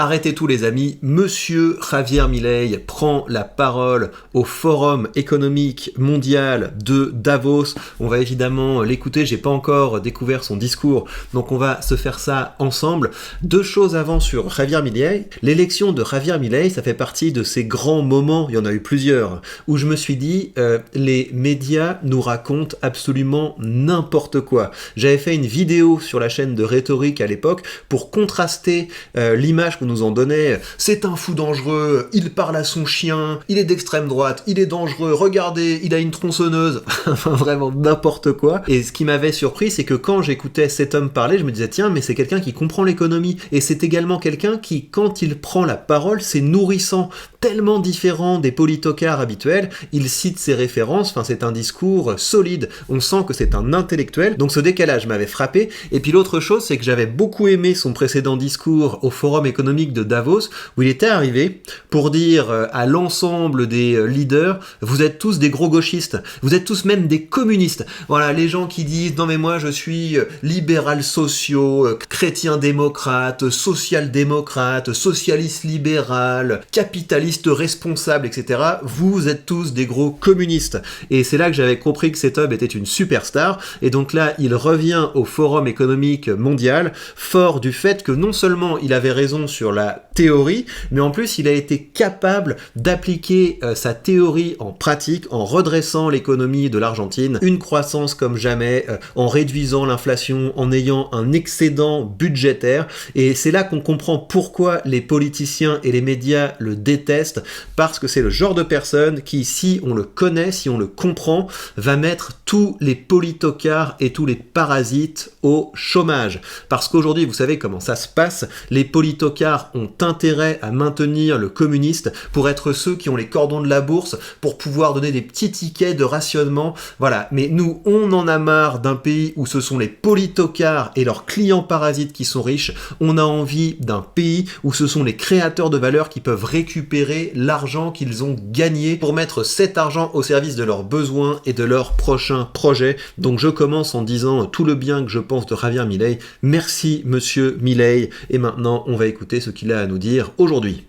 Arrêtez tout les amis, Monsieur Javier Milei prend la parole au Forum économique mondial de Davos. On va évidemment l'écouter, j'ai pas encore découvert son discours, donc on va se faire ça ensemble. Deux choses avant sur Javier Milei. L'élection de Javier Milei, ça fait partie de ces grands moments, il y en a eu plusieurs, où je me suis dit, les médias nous racontent absolument n'importe quoi. J'avais fait une vidéo sur la chaîne de Rhétorique à l'époque pour contraster l'image qu'on nous en donnait. C'est un fou dangereux, il parle à son chien, il est d'extrême droite, il est dangereux, regardez, il a une tronçonneuse. Enfin, vraiment n'importe quoi. Et ce qui m'avait surpris, c'est que quand j'écoutais cet homme parler, je me disais, tiens, mais c'est quelqu'un qui comprend l'économie. Et c'est également quelqu'un qui, quand il prend la parole, c'est nourrissant. Tellement différent des politocars habituels, il cite ses références, enfin c'est un discours solide, on sent que c'est un intellectuel, donc ce décalage m'avait frappé. Et puis l'autre chose, c'est que j'avais beaucoup aimé son précédent discours au Forum économique de Davos, où il était arrivé pour dire à l'ensemble des leaders, vous êtes tous des gros gauchistes, vous êtes tous même des communistes. Voilà, les gens qui disent, non mais moi je suis libéral sociaux, chrétien démocrate, social-démocrate, socialiste libéral, capitaliste responsable, etc. Vous êtes tous des gros communistes. Et c'est là que j'avais compris que cet homme était une superstar. Et donc là, il revient au Forum économique mondial, fort du fait que non seulement il avait raison sur la théorie, mais en plus il a été capable d'appliquer sa théorie en pratique, en redressant l'économie de l'Argentine, une croissance comme jamais, en réduisant l'inflation, en ayant un excédent budgétaire. Et c'est là qu'on comprend pourquoi les politiciens et les médias le détestent, parce que c'est le genre de personne qui, si on le connaît, si on le comprend, va mettre tous les politocars et tous les parasites au chômage. Parce qu'aujourd'hui, vous savez comment ça se passe, les politocars ont intérêt à maintenir le communiste pour être ceux qui ont les cordons de la bourse, pour pouvoir donner des petits tickets de rationnement. Voilà, mais nous, on en a marre d'un pays où ce sont les politocars et leurs clients parasites qui sont riches. On a envie d'un pays où ce sont les créateurs de valeur qui peuvent récupérer l'argent qu'ils ont gagné pour mettre cet argent au service de leurs besoins et de leurs prochains projets. Donc je commence en disant tout le bien que je pense de Javier Milei. Merci Monsieur Milei. Et maintenant, on va écouter ce qu'il a à nous dire aujourd'hui.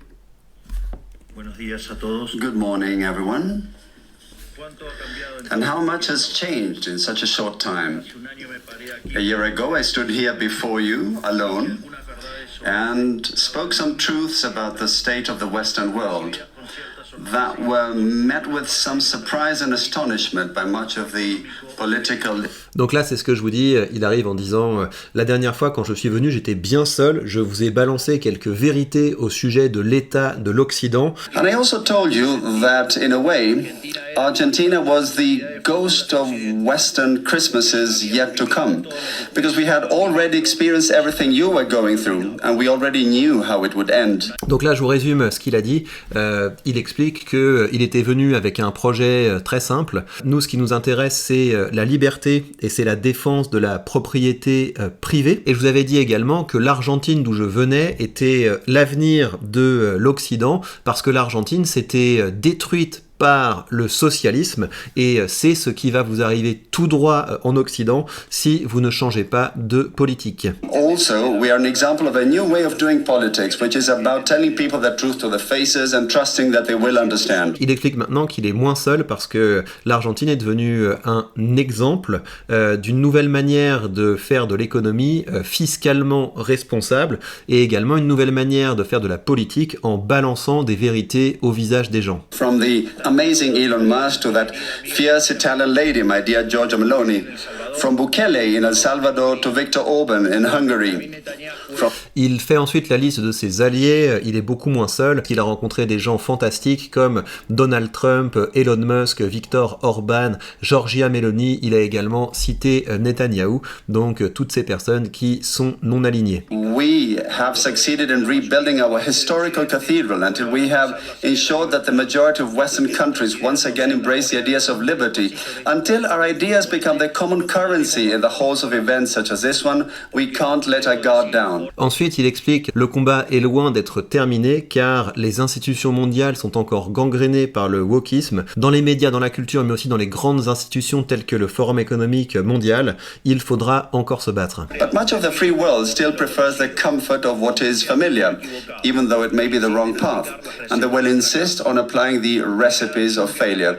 Good morning, everyone. And how much has changed in such a short time? A year ago, I stood here before you, alone, and spoke some truths about the state of the Western world that were met with some surprise and astonishment by much of the political... Donc là, c'est ce que je vous dis, il arrive en disant la dernière fois quand je suis venu, j'étais bien seul, je vous ai balancé quelques vérités au sujet de l'état de l'Occident. And I also told you that, in a way, Argentina was the ghost of Western Christmases yet to come, because we had already experienced everything you were going through, and we already knew how it would end. Donc là, je vous résume ce qu'il a dit. Il explique qu'il était venu avec un projet très simple. Nous, ce qui nous intéresse, c'est la liberté et c'est la défense de la propriété privée. Et je vous avais dit également que l'Argentine d'où je venais était l'avenir de l'Occident, parce que l'Argentine s'était détruite par le socialisme, et c'est ce qui va vous arriver tout droit en Occident si vous ne changez pas de politique. Also, we are an example of a new way of doing politics, which is about telling people the truth to their faces and trusting that they will understand. Il explique maintenant qu'il est moins seul parce que l'Argentine est devenue un exemple d'une nouvelle manière de faire de l'économie fiscalement responsable, et également une nouvelle manière de faire de la politique en balançant des vérités au visage des gens. From the amazing Elon Musk to that fierce Italian lady, my dear Giorgia Meloni. From Bukele in El Salvador to Viktor Orban in Hungary. Il fait ensuite la liste de ses alliés, il est beaucoup moins seul, il a rencontré des gens fantastiques comme Donald Trump, Elon Musk, Viktor Orban, Giorgia Meloni, il a également cité Netanyahou, donc toutes ces personnes qui sont non alignées. We have succeeded in rebuilding our historical cathedral until we have ensured that the majority of Western countries once again embrace the ideas of liberty, until our ideas become the common currency transparency in the halls of events such as this one, we can't let our guard down. Ensuite, il explique le combat est loin d'être terminé car les institutions mondiales sont encore gangrénées par le wokisme. Dans les médias, dans la culture, mais aussi dans les grandes institutions telles que le Forum économique mondial, il faudra encore se battre. But much of the free world still prefers the comfort of what is familiar, even though it may be the wrong path, and they will insist on applying the recipes of failure.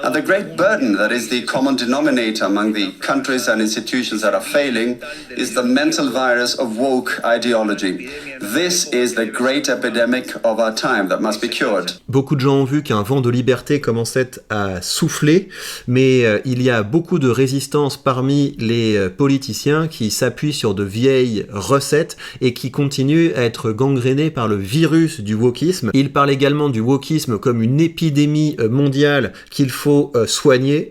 And the great burden that is the common denominator among the countries and institutions that are failing is the mental virus of woke ideology. This is the great epidemic of our time that must be cured. Beaucoup de gens ont vu qu'un vent de liberté commençait à souffler, mais il y a beaucoup de résistance parmi les politiciens qui s'appuient sur de vieilles recettes et qui continuent à être gangrénés par le virus du wokisme. Il parle également du wokisme comme une épidémie mondiale qu'il faut soigner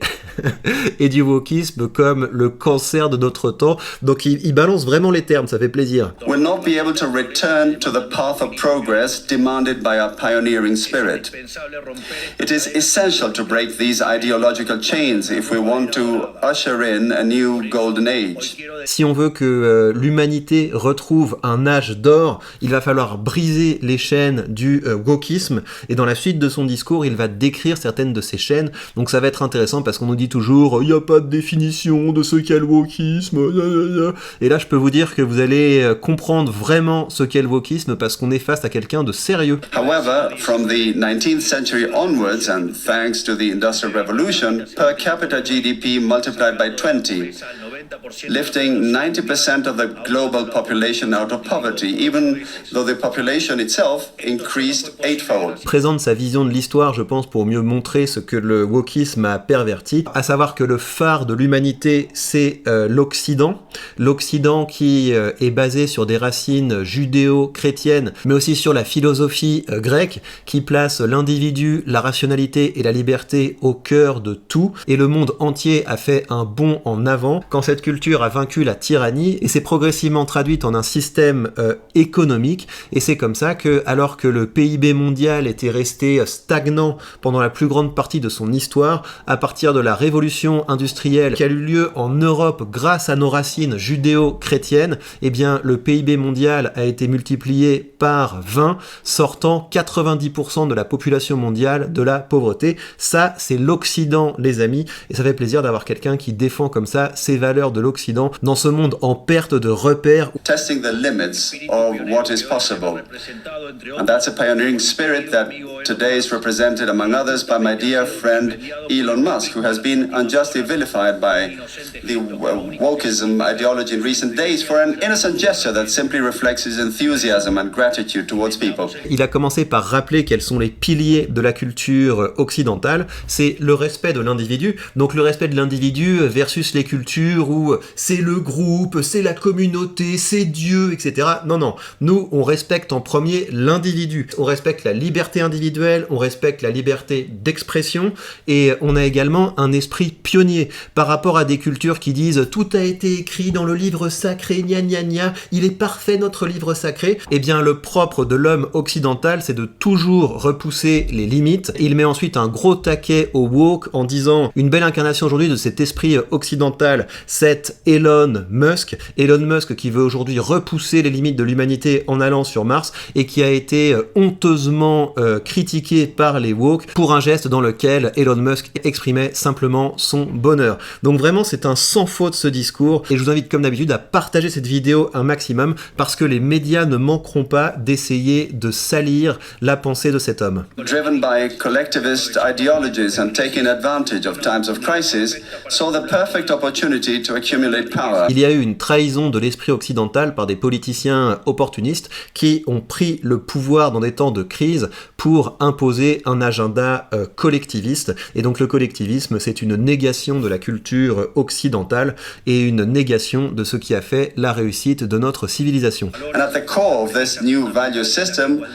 et du wokisme comme le cancer de notre temps. Donc il balance vraiment les termes, ça fait plaisir. We'll not be able to return to the path of progress demanded by our pioneering spirit. It is essential to break these ideological chains if we want to usher in a new golden age. Si on veut que l'humanité retrouve un âge d'or, il va falloir briser les chaînes du wokisme, et dans la suite de son discours, il va décrire certaines de ces chaînes. Donc ça va être intéressant parce qu'on nous dit toujours il n'y a pas de définition de ce qu'est le wokisme, et là je peux vous dire que vous allez comprendre vraiment ce qu'est le wokisme parce qu'on est face à quelqu'un de sérieux. However, from the 19th century onwards, and thanks to the Industrial Revolution, per capita GDP multiplied by 20, lifting 90% of the global population out of poverty, even though the population itself increased eightfold. Présente sa vision de l'histoire, je pense, pour mieux montrer ce que le wokisme a perverti, à savoir que le phare de l'humanité, c'est l'Occident. L'Occident qui est basé sur des racines judéo-chrétiennes, mais aussi sur la philosophie grecque, qui place l'individu, la rationalité et la liberté au cœur de tout, et le monde entier a fait un bond en avant quand cette culture a vaincu la tyrannie et s'est progressivement traduite en un système économique, et c'est comme ça que, alors que le PIB mondial était resté stagnant pendant la plus grande partie de son histoire, à partir de la révolution industrielle qui a eu lieu en Europe grâce à nos racines judéo-chrétiennes, eh bien le PIB mondial a été multiplié par 20, sortant 90% de la population mondiale de la pauvreté. Ça, c'est l'Occident, les amis, et ça fait plaisir d'avoir quelqu'un qui défend comme ça ces valeurs de l'Occident dans ce monde en perte de repères. Testing the limits of what is possible. And that's a pioneering spirit that today is represented, among others, by my dear friend Elon Musk, who has been unjustly vilified by the wokeism ideology in recent days for an innocent gesture that simply reflects his enthusiasm and gratitude towards people. Il a commencé par rappeler quels sont les piliers de la culture occidentale. C'est le respect de l'individu, donc le respect de l'individu versus les cultures où c'est le groupe, c'est la communauté, c'est Dieu, etc. Non, nous on respecte en premier l'individu, on respecte la liberté individuelle, on respecte la liberté d'expression, et on a également un esprit pionnier par rapport à des cultures qui disent tout a été écrit dans le livre sacré, gna gna gna, il est parfait notre livre sacré. Eh bien le propre de l'homme occidental, c'est de toujours repousser les limites. Il met ensuite un gros taquet au woke en disant une belle incarnation aujourd'hui de cet esprit occidental, c'est Elon Musk qui veut aujourd'hui repousser les limites de l'humanité en allant sur Mars et qui a été honteusement critiqué par les woke pour un geste dans lequel Elon Musk exprimait simplement son bonheur. Donc vraiment c'est un sans faute ce discours, et je vous invite comme d'habitude à partager cette vidéo un maximum parce que les médias ne manqueront pas d'essayer de salir la pensée de cet homme. Driven by collectivist ideologies and taking advantage of times of crisis, saw the perfect opportunity to accumulate power. Il y a eu une trahison de l'esprit occidental par des politiciens opportunistes qui ont pris le pouvoir dans des temps de crise pour imposer un agenda collectiviste. Et donc le collectivisme, c'est une négation de la culture occidentale et une négation de ce qui a fait la réussite de notre civilisation. And at the core of this new value system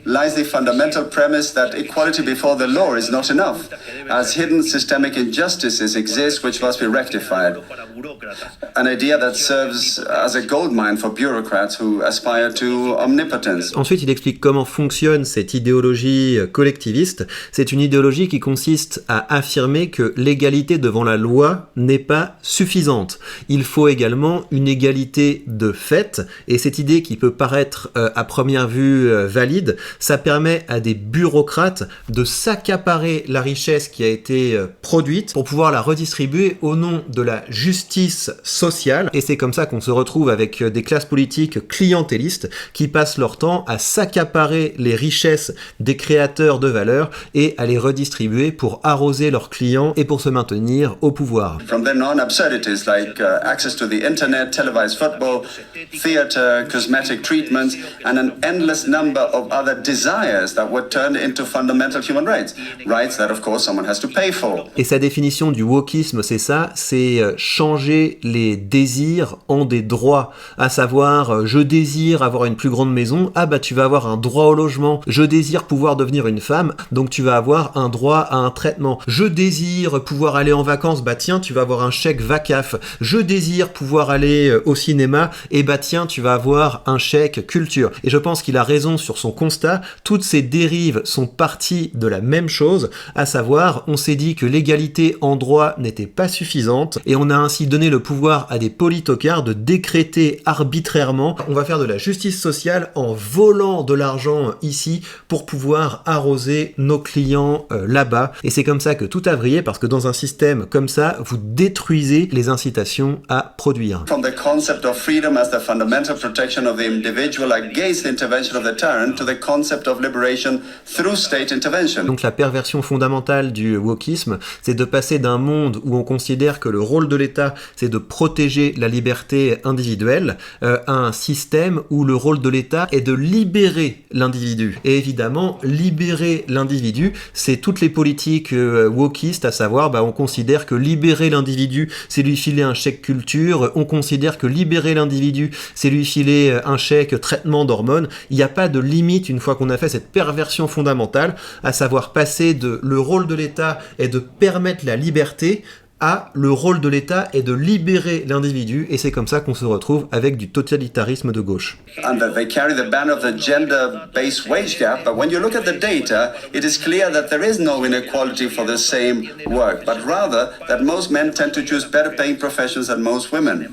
lies the fundamental premise that equality before the law is not enough, as hidden systemic injustices exist which must be rectified. An idea that serves as a goldmine for bureaucrats who aspire to omnipotence. Ensuite, il explique comment fonctionne cette idéologie collectiviste. C'est une idéologie qui consiste à affirmer que l'égalité devant la loi n'est pas suffisante. Il faut également une égalité de fait, et cette idée qui peut paraître à première vue valide, ça permet à des bureaucrates de s'accaparer la richesse qui a été produite pour pouvoir la redistribuer au nom de la justice sociale. Et c'est comme ça qu'on se retrouve avec des classes politiques clientélistes qui passent leur temps à s'accaparer les richesses des créateurs de valeur et à les redistribuer pour arroser leurs clients et pour se maintenir au pouvoir. From then on, absurdities like access to the internet, televised football, theater, cosmetic treatments, and an endless number of other desires that were turned into fundamental human rights. Rights that, of course, someone has to pay for. Et sa définition du wokisme, c'est ça, c'est changer les désirs en des droits. À savoir, je désire avoir une plus grande maison, ah bah tu vas avoir un droit au logement. Je désire pouvoir devenir une femme, donc tu vas avoir un droit à un traitement. Je désire pouvoir aller en vacances, bah tiens, tu vas avoir un chèque VACAF. Je désire pouvoir aller au cinéma, et bah tiens, tu vas avoir un chèque culture. Et je pense qu'il a raison sur son constat, toutes ces dérives sont parties de la même chose, à savoir, on s'est dit que l'égalité en droit n'était pas suffisante, et on a ainsi donné le pouvoir à des politocrates de décréter arbitrairement, on va faire de la justice sociale en volant de l'argent ici pour pouvoir arroser nos clients là-bas. Et c'est comme ça que tout a vrillé, parce que dans un système comme ça, vous détruisez les incitations à produire. From the concept of freedom as the fundamental protection of the individual against the intervention of the tyrant to the concept of liberation through state intervention. Donc la perversion fondamentale du wokisme, c'est de passer d'un monde où on considère que le rôle de l'État, c'est de protéger la liberté individuelle, à un système où le rôle de l'État est de libérer l'individu. Et évidemment, libérer l'individu, c'est toutes les politiques wokistes, à savoir, on considère que libérer l'individu, c'est lui filer un chèque culture, on considère que libérer l'individu, c'est lui filer un chèque traitement d'hormones. Il n'y a pas de limite une fois qu'on a fait cette perversion fondamentale, à savoir passer de le rôle de l'État est de permettre la liberté à le rôle de l'État est de libérer l'individu, et c'est comme ça qu'on se retrouve avec du totalitarisme de gauche. And that they carry the banner of the gender-based wage gap, but when you look at the data, it is clear that there is no inequality for the same work, but rather that most men tend to choose better paying professions than most women.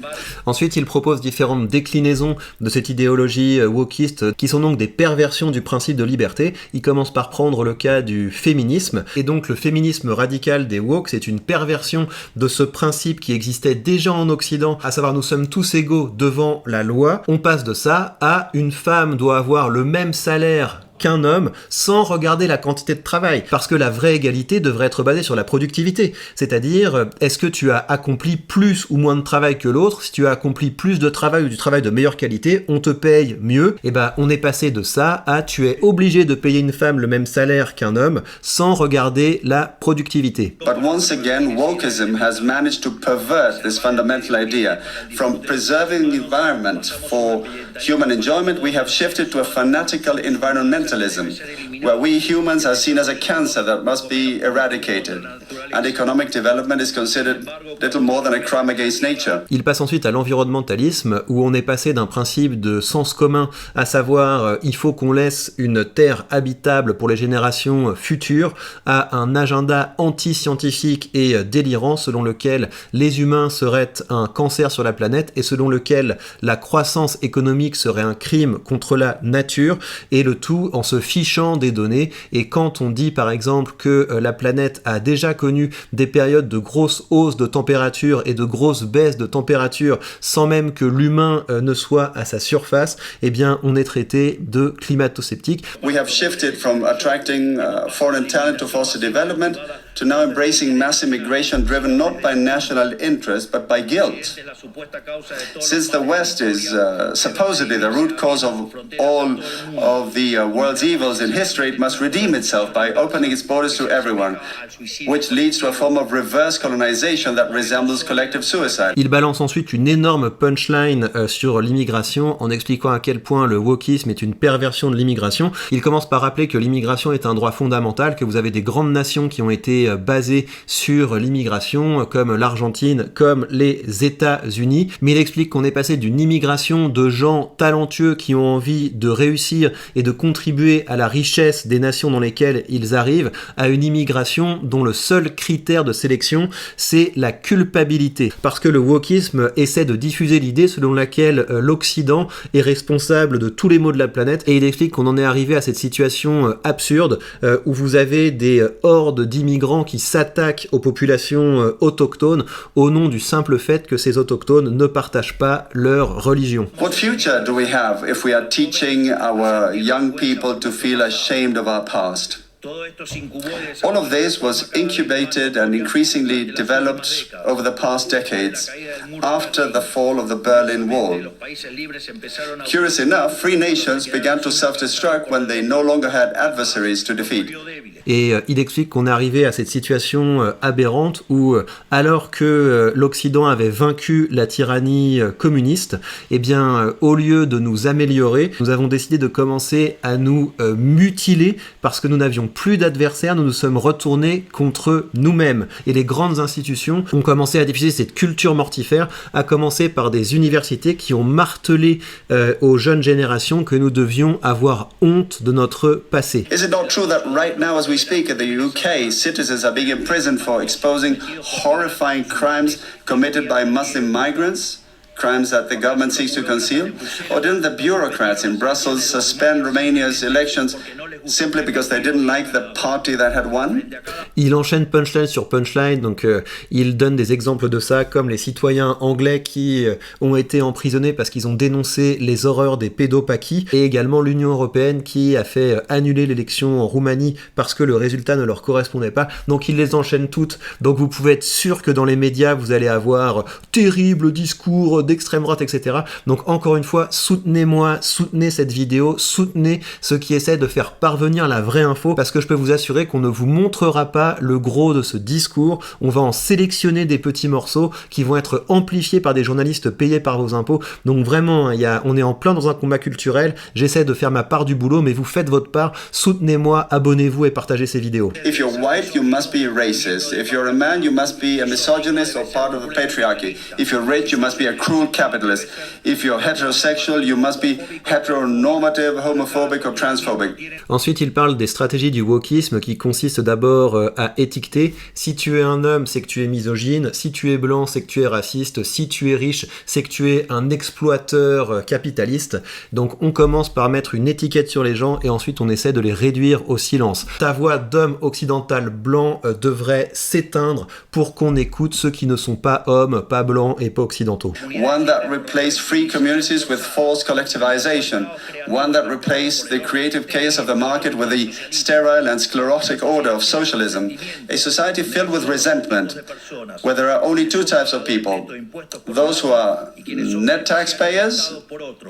Ensuite, il propose différentes déclinaisons de cette idéologie wokiste, qui sont donc des perversions du principe de liberté. Il commence par prendre le cas du féminisme, et donc le féminisme radical des woke, c'est une perversion de ce principe qui existait déjà en Occident, à savoir nous sommes tous égaux devant la loi. On passe de ça à une femme doit avoir le même salaire qu'un homme sans regarder la quantité de travail, parce que la vraie égalité devrait être basée sur la productivité, c'est-à-dire est-ce que tu as accompli plus ou moins de travail que l'autre. Si tu as accompli plus de travail ou du travail de meilleure qualité, on te paye mieux. Et on est passé de ça à tu es obligé de payer une femme le même salaire qu'un homme sans regarder la productivité. But once again, wokeism has managed to pervert this fundamental idea. From preserving the environment for human enjoyment, we have shifted to a fanatical environmentalism, where we humans are seen as a cancer that must be eradicated, and economic development is considered little more than a crime against nature. Il passe ensuite à l'environnementalisme, où on est passé d'un principe de sens commun, à savoir il faut qu'on laisse une terre habitable pour les générations futures, à un agenda anti-scientifique et délirant selon lequel les humains seraient un cancer sur la planète et selon lequel la croissance économique serait un crime contre la nature, et le tout en se fichant des données. Et quand on dit par exemple que la planète a déjà connu des périodes de grosses hausses de température et de grosses baisses de température sans même que l'humain ne soit à sa surface, on est traité de climato-sceptique. We have shifted from attracting foreign talent to foster development to now embracing mass immigration driven not by national interest but by guilt. Since the West is supposedly the root cause of all of the world's evils in history, it must redeem itself by opening its borders to everyone, which leads to a form of reverse colonization that resembles collective suicide. Il balance ensuite une énorme punchline sur l'immigration en expliquant à quel point le wokisme est une perversion de l'immigration. Il commence par rappeler que l'immigration est un droit fondamental, que vous avez des grandes nations qui ont été été basés sur l'immigration, comme l'Argentine, comme les États-Unis. Mais il explique qu'on est passé d'une immigration de gens talentueux qui ont envie de réussir et de contribuer à la richesse des nations dans lesquelles ils arrivent, à une immigration dont le seul critère de sélection, c'est la culpabilité. Parce que le wokisme essaie de diffuser l'idée selon laquelle l'Occident est responsable de tous les maux de la planète, et il explique qu'on en est arrivé à cette situation absurde où vous avez des hordes d'immigrants qui s'attaquent aux populations autochtones au nom du simple fait que ces autochtones ne partagent pas leur religion. What future do we have if we are teaching our young people to feel ashamed of our past? All of this was incubated and increasingly developed over the past decades after the fall of the Berlin Wall. Curious enough, free nations began to self-destruct when they no longer had adversaries to defeat. Et il explique qu'on est arrivé à cette situation aberrante où, alors que l'Occident avait vaincu la tyrannie communiste, eh bien, au lieu de nous améliorer, nous avons décidé de commencer à nous mutiler parce que nous n'avions plus d'adversaires, nous nous sommes retournés contre nous-mêmes. Et les grandes institutions ont commencé à diffuser cette culture mortifère, à commencer par des universités qui ont martelé aux jeunes générations que nous devions avoir honte de notre passé. Is it not true that right now, as we speak in the UK, citizens are being imprisoned for exposing horrifying crimes committed by Muslim migrants? Crimes that the government seeks to conceal? Or didn't the bureaucrats in Brussels suspend Romania's elections simply because they didn't like the party that had won? Il enchaîne punchline sur punchline, donc il donne des exemples de ça, comme les citoyens anglais qui ont été emprisonnés parce qu'ils ont dénoncé les horreurs des pédopaquies, et également l'Union européenne qui a fait annuler l'élection en Roumanie parce que le résultat ne leur correspondait pas. Donc il les enchaîne toutes, donc vous pouvez être sûr que dans les médias vous allez avoir terrible discours d'extrême droite, etc. Donc encore une fois, soutenez-moi, soutenez cette vidéo, soutenez ceux qui essaient de faire parvenir la vraie info, parce que je peux vous assurer qu'on ne vous montrera pas le gros de ce discours, on va en sélectionner des petits morceaux qui vont être amplifiés par des journalistes payés par vos impôts. Donc vraiment, on est en plein dans un combat culturel, j'essaie de faire ma part du boulot, mais vous faites votre part, soutenez-moi, abonnez-vous et partagez ces vidéos. If you're white, you must be racist. If you're a man, you must be a misogynist or part of the patriarchy. If you're rich, you must be a cruel capitalist. If you're heterosexual, you must be heteronormative, homophobic or transphobic. Ensuite, il parle des stratégies du wokisme qui consistent d'abord à étiqueter. Si tu es un homme, c'est que tu es misogyne. Si tu es blanc, c'est que tu es raciste. Si tu es riche, c'est que tu es un exploiteur capitaliste. Donc on commence par mettre une étiquette sur les gens et ensuite on essaie de les réduire au silence. Ta voix d'homme occidental blanc devrait s'éteindre pour qu'on écoute ceux qui ne sont pas hommes, pas blancs et pas occidentaux. One that replaced free communities with forced collectivization. One that replaced the creative chaos of the market with the sterile and sclerotic order of socialism. A society filled with resentment, where there are only two types of people. Those who are net taxpayers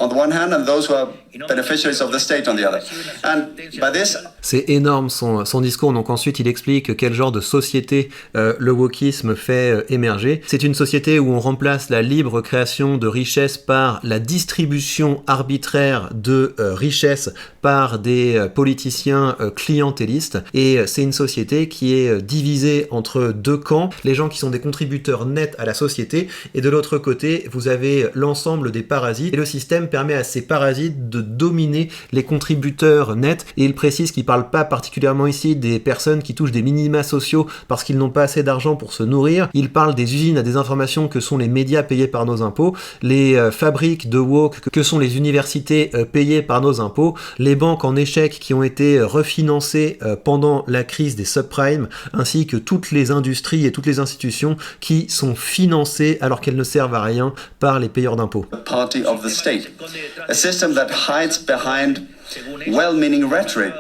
on the one hand and those who are beneficiaries of the state on the other. And by this... C'est énorme son discours. Donc ensuite il explique quel genre de société le wokisme fait émerger. C'est une société où on remplace la libre création de richesses par la distribution arbitraire de richesses par des politiciens clientélistes, et c'est une société qui est divisée entre deux camps, les gens qui sont des contributeurs nets à la société, et de l'autre côté vous avez l'ensemble des parasites, et le système permet à ces parasites de dominer les contributeurs nets. Et il précise qu'il parle pas particulièrement ici des personnes qui touchent des minima sociaux parce qu'ils n'ont pas assez d'argent pour se nourrir, il parle des usines à désinformation que sont les médias payés par nos impôts, les fabriques de woke que sont les universités payées par nos impôts, les banques en échec qui ont été refinancées pendant la crise des subprimes, ainsi que toutes les industries et toutes les institutions qui sont financées alors qu'elles ne servent à rien par les payeurs d'impôts. Party of the state. A system that hides behind well-meaning rhetoric,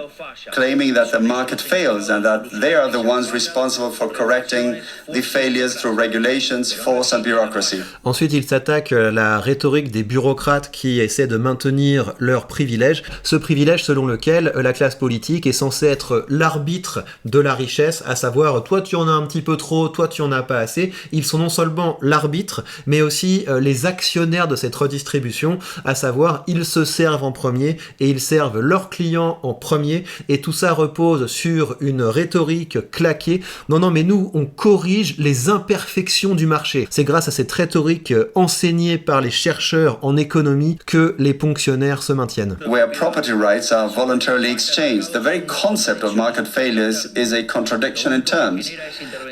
claiming that the market fails and that they are the ones responsible for correcting the failures through regulations, force and bureaucracy. Ensuite, il s'attaque à la rhétorique des bureaucrates qui essaient de maintenir leurs privilèges. Ce privilège selon lequel la classe politique est censée être l'arbitre de la richesse, à savoir toi tu en as un petit peu trop, toi tu en as pas assez. Ils sont non seulement l'arbitre, mais aussi les actionnaires de cette redistribution, à savoir ils se servent en premier et ils servent leurs clients en premier, et tout ça repose sur une rhétorique claquée. Non, mais nous, on corrige les imperfections du marché. C'est grâce à cette rhétorique enseignée par les chercheurs en économie que les ponctionnaires se maintiennent. Where property rights are voluntarily exchanged, the very concept of market failures is a contradiction in terms.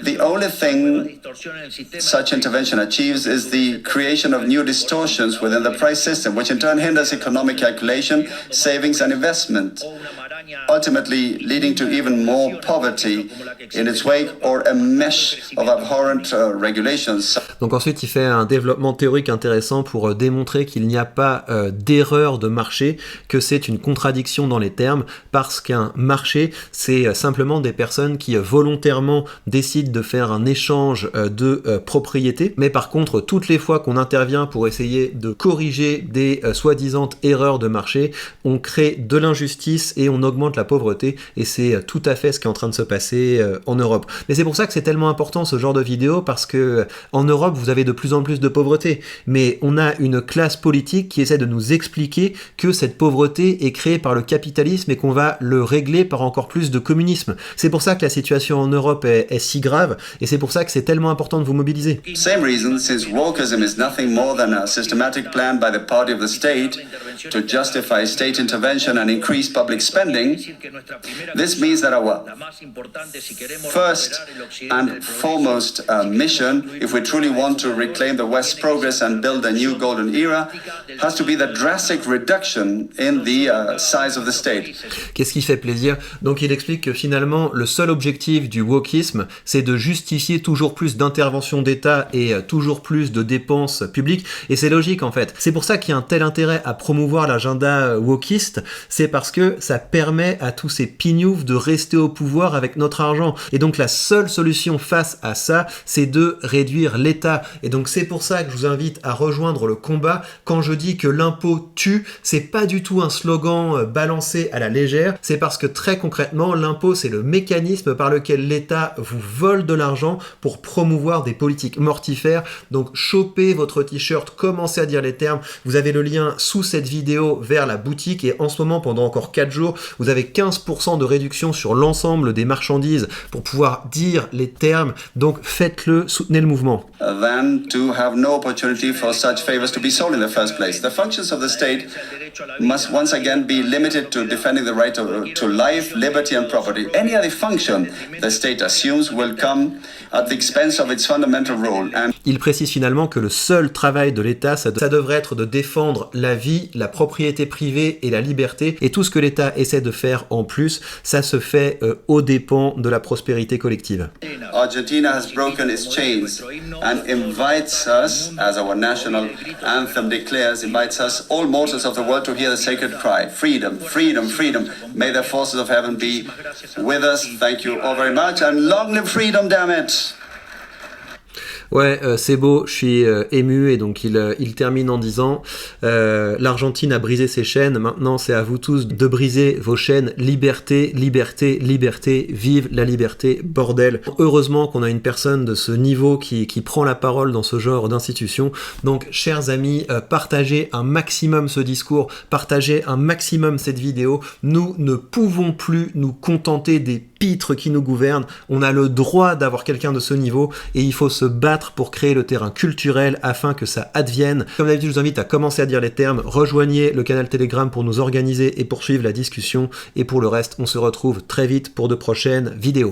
The only thing such intervention achieves is the creation of new distortions within the price system, which in turn hinders economic calculation, savings and investment, ultimately leading to even more poverty in its wake or a mesh of abhorrent regulations. Donc ensuite, il fait un développement théorique intéressant pour démontrer qu'il n'y a pas d'erreur de marché, que c'est une contradiction dans les termes, parce qu'un marché, c'est simplement des personnes qui volontairement décident de faire un échange de propriété, mais par contre, toutes les fois qu'on intervient pour essayer de corriger des soi-disant erreurs de marché, on crée de l'injustice et on augmente la pauvreté, et c'est tout à fait ce qui est en train de se passer en Europe. Mais c'est pour ça que c'est tellement important ce genre de vidéo, parce que en Europe, vous avez de plus en plus de pauvreté, mais on a une classe politique qui essaie de nous expliquer que cette pauvreté est créée par le capitalisme et qu'on va le régler par encore plus de communisme. C'est pour ça que la situation en Europe est si grave, et c'est pour ça que c'est tellement important de vous mobiliser. Same reason, since wokeism is nothing more than a systematic plan by the party of the state to justify state intervention and increase public spending, this means that our first and foremost mission, if we truly want to reclaim the West's progress and build a new golden era, has to be the drastic reduction in the size of the state. Qu'est-ce qui fait plaisir? Donc il explique que finalement le seul objectif du wokisme, c'est de justifier toujours plus d'interventions d'État et toujours plus de dépenses publiques, et c'est logique en fait. C'est pour ça qu'il y a un tel intérêt à promouvoir l'agenda wokiste, c'est parce que ça permet à tous ces pignoufs de rester au pouvoir avec notre argent. Et donc la seule solution face à ça, c'est de réduire l'État. Et donc c'est pour ça que je vous invite à rejoindre le combat. Quand je dis que l'impôt tue, c'est pas du tout un slogan balancé à la légère, c'est parce que très concrètement, l'impôt c'est le mécanisme par lequel l'État vous vole de l'argent pour promouvoir des politiques mortifères. Donc chopez votre t-shirt, commencez à dire les termes, vous avez le lien sous cette vidéo vers la boutique, et en ce moment pendant encore 4 jours, vous avez 15% de réduction sur l'ensemble des marchandises pour pouvoir dire les termes. Donc faites-le, soutenez le mouvement. Than to have no opportunity for such favors to be sold in the first place. The functions of the state must once again be limited to defending the right to life, liberty and property. Any other function the state assumes will come at the expense of its fundamental role. And il précise finalement que le seul travail de l'État, ça devrait être de défendre la vie, la propriété privée et la liberté, et tout ce que l'État essaie de faire en plus, ça se fait aux dépens de la prospérité collective. Argentina has broken its chains and invites us, as our national anthem declares, invites us, all mortals of the world, to hear the sacred cry, freedom, freedom, freedom. May the forces of heaven be with us. Thank you all very much, and long live freedom, damn it! Ouais, c'est beau, je suis ému, et donc il termine en disant l'Argentine a brisé ses chaînes, maintenant c'est à vous tous de briser vos chaînes. Liberté, liberté, liberté, vive la liberté, bordel. Heureusement qu'on a une personne de ce niveau qui prend la parole dans ce genre d'institution. Donc chers amis, partagez un maximum ce discours, partagez un maximum cette vidéo. Nous ne pouvons plus nous contenter des pitres qui nous gouvernent. On a le droit d'avoir quelqu'un de ce niveau, et il faut se battre pour créer le terrain culturel afin que ça advienne. Comme d'habitude, je vous invite à commencer à dire les termes, rejoignez le canal Telegram pour nous organiser et poursuivre la discussion, et pour le reste, on se retrouve très vite pour de prochaines vidéos.